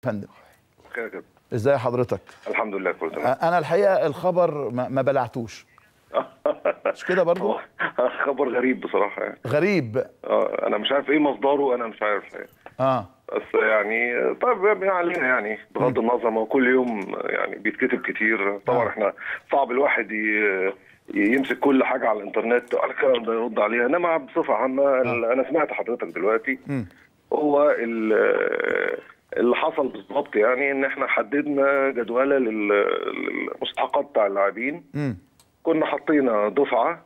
فندم. خير كده. ازاي حضرتك؟ الحمد لله كله تمام. انا الحقيقه الخبر ما بلعتوش. مش كده برضو؟ خبر غريب بصراحه يعني. غريب. انا مش عارف ايه مصدره، انا مش عارف يعني. بس يعني طيب ما علينا يعني، بغض النظر ما هو كل يوم يعني بيتكتب كتير طبعا. احنا صعب الواحد يمسك كل حاجه على الانترنت على الكلام ده يرد عليها، انما بصفه عامه انا سمعت حضرتك دلوقتي. هو اللي حصل بالظبط يعني ان احنا حددنا جدوله للمستحقات بتاع اللاعبين. كنا حطينا دفعه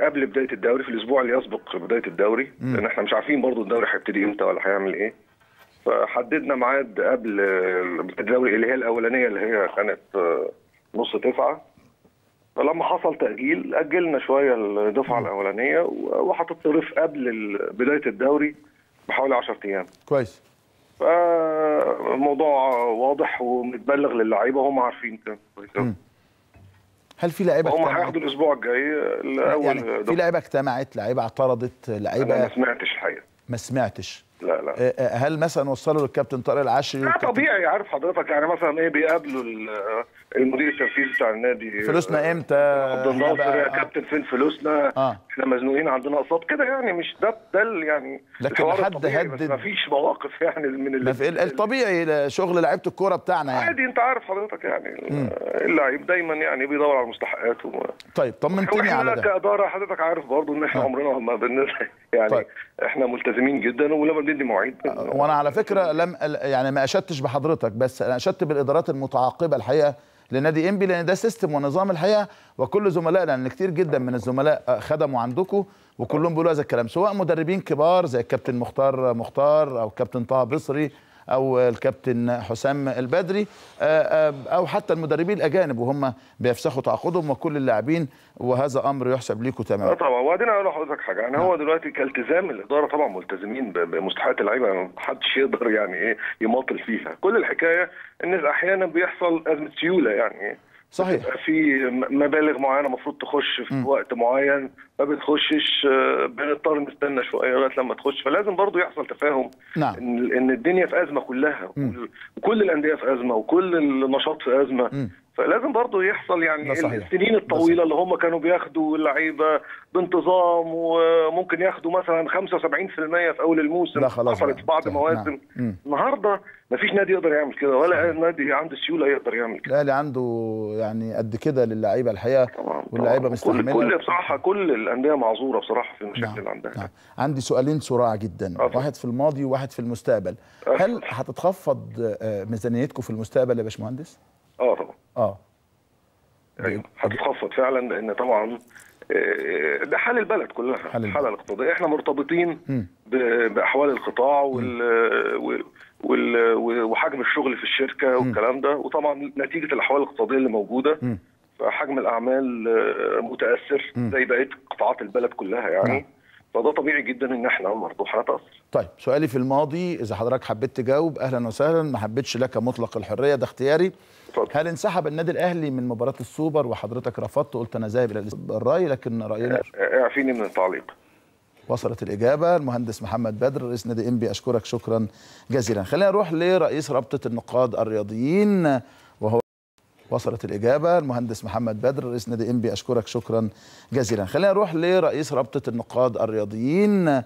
قبل بدايه الدوري في الاسبوع اللي يسبق بدايه الدوري، لان احنا مش عارفين برضو الدوري هيبتدي امتى ولا هيعمل ايه. فحددنا ميعاد قبل الدوري اللي هي الاولانيه اللي هي كانت نص 9. فلما حصل تاجيل اجلنا شويه الدفعه الاولانيه وهتتصرف قبل بدايه الدوري بحوالي 10 ايام. كويس. فالموضوع واضح ومتبلغ للعيبه وهم عارفين كده كويس. هل في لعيبه هم هياخدوا الاسبوع الجاي الاول يعني في لعيبه اجتمعت، لعيبه اعترضت، لعيبه؟ انا ما سمعتش الحقيقه. ما سمعتش؟ لا. هل مثلا وصلوا للكابتن طارق العشري؟ لا طبيعي، عارف حضرتك يعني مثلا ايه بيقابلوا المدير التنفيذي بتاع النادي، فلوسنا امتى؟ عبد الناصر يا كابتن فين فلوسنا؟ احنا مزنوقين عندنا اقساط كده يعني، مش ده يعني. لكن حد هدد؟ ما فيش مواقف يعني من الطبيعي شغل لعيبه الكوره بتاعنا يعني. عادي، انت عارف حضرتك يعني اللعيب دايما يعني بيدور على مستحقاته. طيب طمنتني على ده. كاداره حضرتك عارف برضو ان احنا عمرنا ما يعني طيب. احنا ملتزمين جدا ولما بندي مواعيد. وانا على فكره لم يعني ما اشدتش بحضرتك، بس انا اشدت بالادارات المتعاقبه الحقيقه لنادي انبي، لان ده سيستم ونظام الحقيقه، وكل زملائنا لان كتير جدا من الزملاء خدموا عندكم وكلهم بيقولوا هذا الكلام، سواء مدربين كبار زي الكابتن مختار او الكابتن طه بصري او الكابتن حسام البدري، او حتى المدربين الاجانب وهم بيفسخوا تعاقدهم وكل اللاعبين، وهذا امر يحسب ليكم تماما. طبعا. وبعدين اقول لحضرتك حاجه يعني، هو دلوقتي كالتزام الاداره طبعا ملتزمين بمستحقات اللعيبه، ما حدش يقدر يعني ايه يماطل فيها. كل الحكايه ان احيانا بيحصل ازمه سيوله يعني. صحيح. في مبالغ معينه المفروض تخش في وقت معين ما بتخشش، بنضطر نستنى شويه لغايه لما تخش، فلازم برضو يحصل تفاهم. نعم. ان الدنيا في ازمه كلها، وكل الانديه في ازمه وكل النشاط في ازمه. فلازم برضو يحصل يعني السنين الطويله اللي هم كانوا بياخدوا اللعيبه بانتظام وممكن ياخدوا مثلا 75% في اول الموسم، حصلت في بعض مواسم. النهارده مفيش نادي يقدر يعمل كده، ولا نادي عنده سيوله يقدر يعمل كده. الاهلي عنده يعني قد كده للعيبه الحقيقه، واللعيبه مستحمله. كل بصراحه كل الانديه معذوره بصراحه في المشاكل اللي عندها. عندي سؤالين صراع جدا، واحد في الماضي وواحد في المستقبل. هل هتتخفض ميزانيتكم في المستقبل يا باشمهندس؟ طبعا. ايوه هتتخفض فعلا، لان طبعا ده حال البلد كلها، الحاله الاقتصاديه. احنا مرتبطين باحوال القطاع وحجم الشغل في الشركه والكلام ده، وطبعا نتيجه الاحوال الاقتصاديه اللي موجوده فحجم الاعمال متاثر زي بقيه قطاعات البلد كلها يعني. فده طبيعي جدا ان احنا برضه هنتاثر. طيب سؤالي في الماضي، اذا حضرتك حبيت تجاوب اهلا وسهلا، ما حبيتش لك مطلق الحريه، ده اختياري. هل انسحب النادي الاهلي من مباراه السوبر وحضرتك رفضت قلت انا ذاهب الى الراي، لكن راينا اعفيني من التعليق. وصلت الاجابه. المهندس محمد بدر رئيس نادي انبي، اشكرك شكرا جزيلا. خلينا نروح لرئيس رابطه النقاد الرياضيين وهو وصلت الإجابة. المهندس محمد بدر رئيس نادي انبي، أشكرك شكرا جزيلا. خلينا نروح لرئيس رابطة النقاد الرياضيين